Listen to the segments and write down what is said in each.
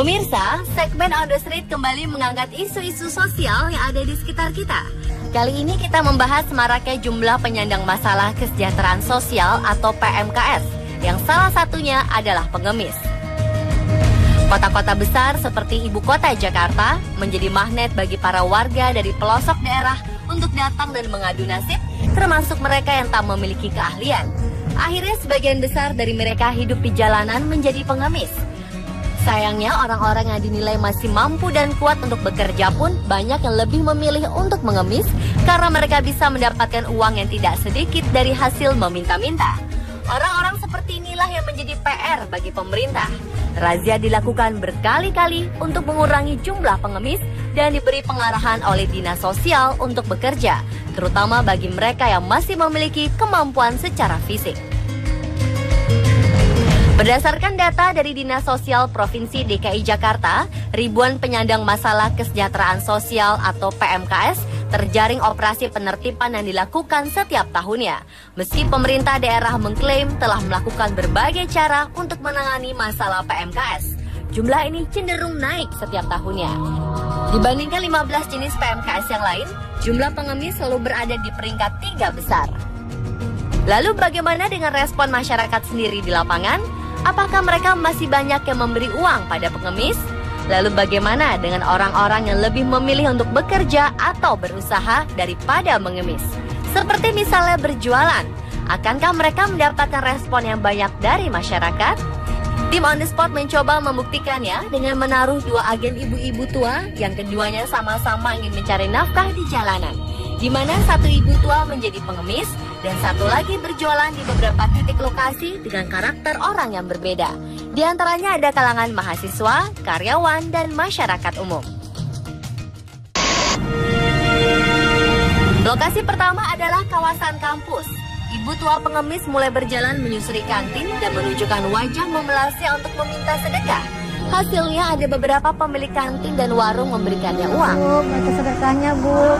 Pemirsa, segmen On The Street kembali mengangkat isu-isu sosial yang ada di sekitar kita. Kali ini kita membahas maraknya jumlah penyandang masalah kesejahteraan sosial atau PMKS, yang salah satunya adalah pengemis. Kota-kota besar seperti ibu kota Jakarta menjadi magnet bagi para warga dari pelosok daerah untuk datang dan mengadu nasib, termasuk mereka yang tak memiliki keahlian. Akhirnya sebagian besar dari mereka hidup di jalanan menjadi pengemis. Sayangnya orang-orang yang dinilai masih mampu dan kuat untuk bekerja pun banyak yang lebih memilih untuk mengemis karena mereka bisa mendapatkan uang yang tidak sedikit dari hasil meminta-minta. Orang-orang seperti inilah yang menjadi PR bagi pemerintah. Razia dilakukan berkali-kali untuk mengurangi jumlah pengemis dan diberi pengarahan oleh Dinas Sosial untuk bekerja, terutama bagi mereka yang masih memiliki kemampuan secara fisik. Berdasarkan data dari Dinas Sosial Provinsi DKI Jakarta, ribuan penyandang masalah kesejahteraan sosial atau PMKS terjaring operasi penertiban yang dilakukan setiap tahunnya. Meski pemerintah daerah mengklaim telah melakukan berbagai cara untuk menangani masalah PMKS, jumlah ini cenderung naik setiap tahunnya. Dibandingkan 15 jenis PMKS yang lain, jumlah pengemis selalu berada di peringkat 3 besar. Lalu bagaimana dengan respon masyarakat sendiri di lapangan? Apakah mereka masih banyak yang memberi uang pada pengemis? Lalu bagaimana dengan orang-orang yang lebih memilih untuk bekerja atau berusaha daripada mengemis? Seperti misalnya berjualan, akankah mereka mendapatkan respon yang banyak dari masyarakat? Tim On The Spot mencoba membuktikannya dengan menaruh dua agen ibu-ibu tua yang keduanya sama-sama ingin mencari nafkah di jalanan, di mana satu ibu tua menjadi pengemis dan satu lagi berjualan di beberapa titik lokasi dengan karakter orang yang berbeda. Di antaranya ada kalangan mahasiswa, karyawan, dan masyarakat umum. Lokasi pertama adalah kawasan kampus. Ibu tua pengemis mulai berjalan menyusuri kantin dan menunjukkan wajah memelasnya untuk meminta sedekah. Hasilnya ada beberapa pemilik kantin dan warung memberikannya uang. Bu, baca sedekahnya, Bu.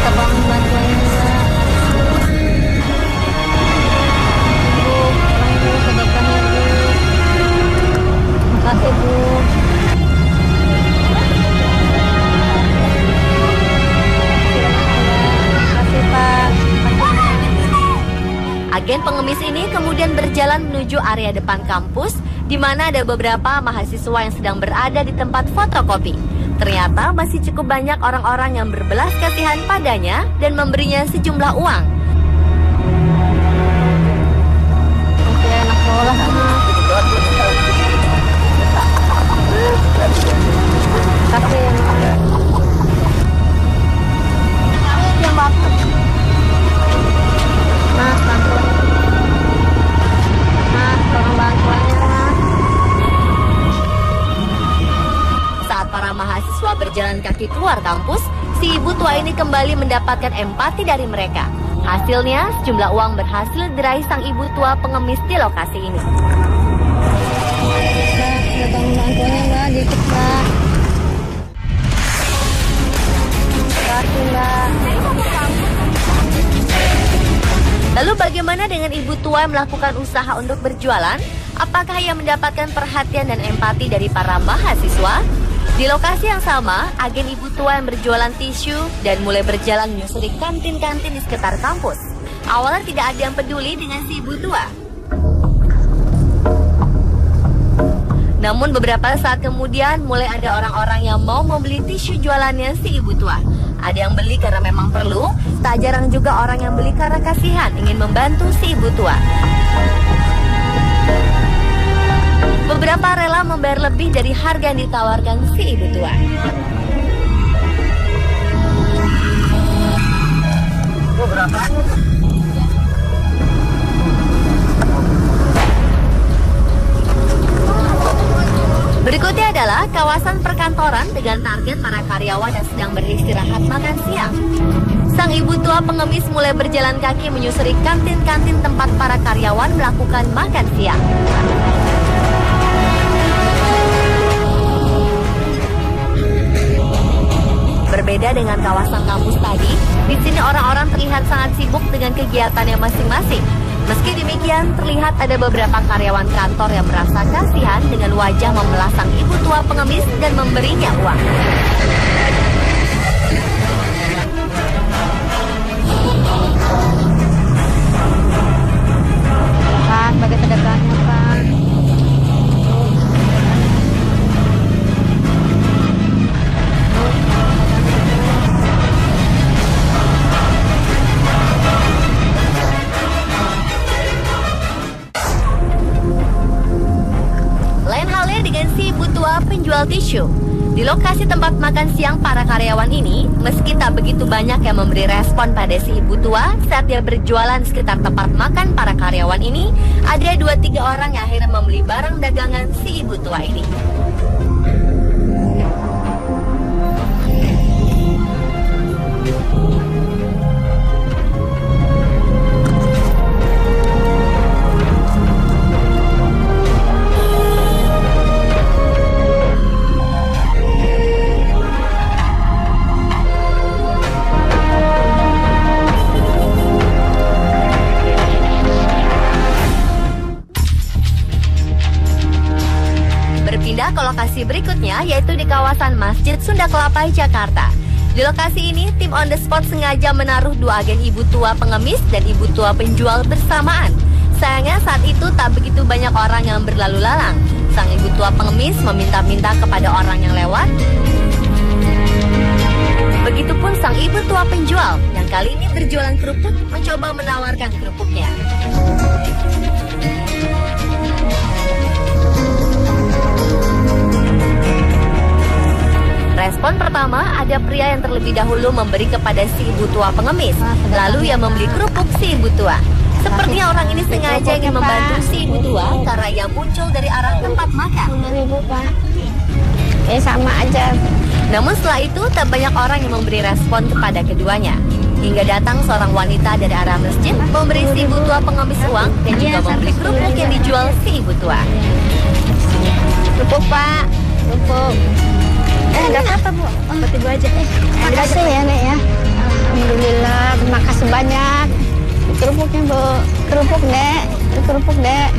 Tolong bantuin juga. Bu, sedekahnya, Bu. Makasih, Bu. Makasih, Pak. Agen pengemis ini kemudian berjalan menuju area depan kampus, di mana ada beberapa mahasiswa yang sedang berada di tempat fotokopi. Ternyata masih cukup banyak orang-orang yang berbelas kasihan padanya dan memberinya sejumlah uang. Oke, anak sekolah sama. Kasih ya, yang bagus. Mas, bantuan. Mas, tolong bantuannya, Mas. Saat para mahasiswa berjalan kaki keluar kampus, si ibu tua ini kembali mendapatkan empati dari mereka. Hasilnya, sejumlah uang berhasil diraih sang ibu tua pengemis di lokasi ini. Mbak, tolong bantuannya, Mbak, dikit, Mbak. Makasih, Mbak. Lalu bagaimana dengan ibu tua yang melakukan usaha untuk berjualan? Apakah ia mendapatkan perhatian dan empati dari para mahasiswa? Di lokasi yang sama, agen ibu tua yang berjualan tisu dan mulai berjalan menyusuri kantin-kantin di sekitar kampus. Awalnya tidak ada yang peduli dengan si ibu tua. Namun beberapa saat kemudian mulai ada orang-orang yang mau membeli tisu jualannya si ibu tua. Ada yang beli karena memang perlu, tak jarang juga orang yang beli karena kasihan ingin membantu si ibu tua. Beberapa rela membayar lebih dari harga yang ditawarkan si ibu tua. Berikutnya adalah kawasan perkantoran dengan target para karyawan yang sedang beristirahat makan siang. Sang ibu tua pengemis mulai berjalan kaki menyusuri kantin-kantin tempat para karyawan melakukan makan siang. Berbeda dengan kawasan kampus tadi, di sini orang-orang terlihat sangat sibuk dengan kegiatannya masing-masing. Meski demikian, terlihat ada beberapa karyawan kantor yang merasa kasihan dengan wajah memelasang ibu tua pengemis dan memberinya uang. Pak, bagi sedekahnya, Pak. Lain halnya dengan si ibu tua penjual tisu. Di lokasi tempat makan siang para karyawan ini, meski tak begitu banyak yang memberi respon pada si ibu tua saat dia berjualan di sekitar tempat makan para karyawan ini, ada 2-3 orang yang akhirnya membeli barang dagangan si ibu tua ini. Pindah ke lokasi berikutnya, yaitu di kawasan Masjid Sunda Kelapa, Jakarta. Di lokasi ini, tim on the spot sengaja menaruh 2 agen ibu tua pengemis dan ibu tua penjual bersamaan. Sayangnya saat itu tak begitu banyak orang yang berlalu lalang. Sang ibu tua pengemis meminta-minta kepada orang yang lewat. Begitupun sang ibu tua penjual yang kali ini berjualan kerupuk mencoba menawarkan kerupuknya. Respon pertama, ada pria yang terlebih dahulu memberi kepada si ibu tua pengemis, lalu ia membeli kerupuk si ibu tua. Sepertinya orang ini sengaja ingin membantu si ibu tua karena ia muncul dari arah tempat makan. 10.000, Pak. Sama aja. Namun setelah itu, tak banyak orang yang memberi respon kepada keduanya. Hingga datang seorang wanita dari arah masjid memberi si ibu tua pengemis uang dan juga membeli kerupuk yang dijual si ibu tua. Kerupuk, Pak. Kerupuk. Enggak apa-apa, Bu. Seperti Bu aja. Terima kasih ya, Nek ya. Alhamdulillah, terima kasih banyak. Kerupuknya, Bu. Kerupuk, Dek. Kerupuk, Dek.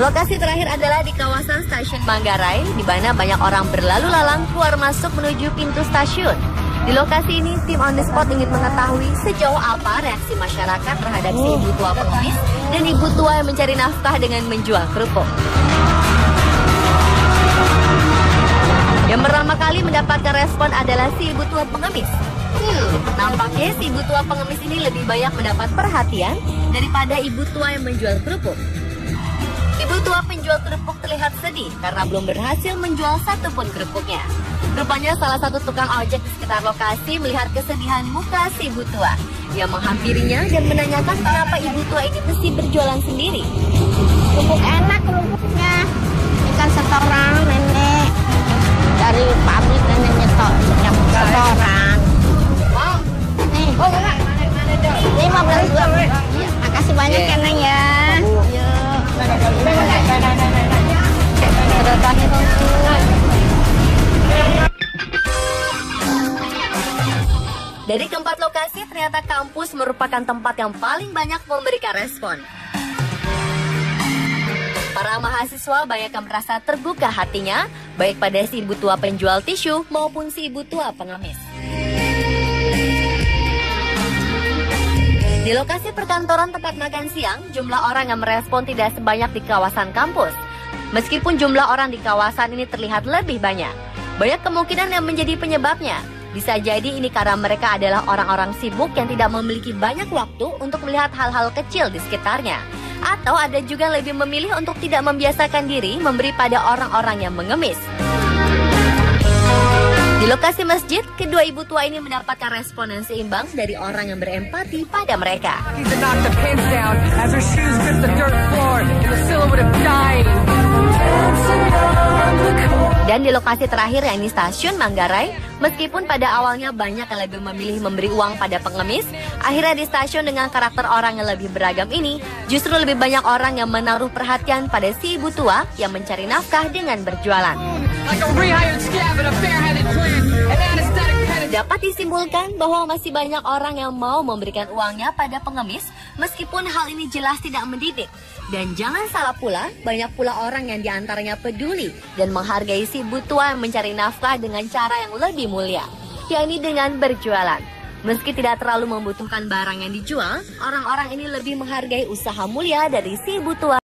Lokasi terakhir adalah di kawasan stasiun Manggarai, di mana banyak orang berlalu lalang keluar masuk menuju pintu stasiun. Di lokasi ini, tim on the spot ingin mengetahui sejauh apa reaksi masyarakat terhadap si ibu tua pengemis dan ibu tua yang mencari nafkah dengan menjual kerupuk. Yang pertama kali mendapatkan respon adalah si ibu tua pengemis. Nampaknya si ibu tua pengemis ini lebih banyak mendapat perhatian daripada ibu tua yang menjual kerupuk. Ibu tua penjual kerupuk terlihat sedih karena belum berhasil menjual satupun kerupuknya. Rupanya salah satu tukang ojek di sekitar lokasi melihat kesedihan muka si ibu tua. Ia menghampirinya dan menanyakan kenapa ibu tua ini mesti berjualan sendiri. Kerupuk enak kerupuknya. Ini kan setoran nenek. Dari pabrik nenek nyetok setoran. Wow. Nih. Oh, enggak. 15 buah. Makasih banyak ya, Neng ya. Yuk. Sedekahnya dong. Dari keempat lokasi, ternyata kampus merupakan tempat yang paling banyak memberikan respon. Para mahasiswa banyak yang merasa terbuka hatinya, baik pada si ibu tua penjual tisu maupun si ibu tua pengemis. Di lokasi perkantoran tempat makan siang, jumlah orang yang merespon tidak sebanyak di kawasan kampus. Meskipun jumlah orang di kawasan ini terlihat lebih banyak, banyak kemungkinan yang menjadi penyebabnya. Bisa jadi ini karena mereka adalah orang-orang sibuk yang tidak memiliki banyak waktu untuk melihat hal-hal kecil di sekitarnya. Atau ada juga yang lebih memilih untuk tidak membiasakan diri memberi pada orang-orang yang mengemis. Di lokasi masjid, kedua ibu tua ini mendapatkan respon yang seimbang dari orang yang berempati pada mereka. Dan Dan di lokasi terakhir yakni stasiun Manggarai, meskipun pada awalnya banyak yang lebih memilih memberi uang pada pengemis, akhirnya di stasiun dengan karakter orang yang lebih beragam ini, justru lebih banyak orang yang menaruh perhatian pada si ibu tua yang mencari nafkah dengan berjualan. Dapat disimpulkan bahwa masih banyak orang yang mau memberikan uangnya pada pengemis, meskipun hal ini jelas tidak mendidik. Dan jangan salah pula, banyak pula orang yang diantaranya peduli dan menghargai si ibu tua yang mencari nafkah dengan cara yang lebih mulia, yakni dengan berjualan. Meski tidak terlalu membutuhkan barang yang dijual, orang-orang ini lebih menghargai usaha mulia dari si ibu tua.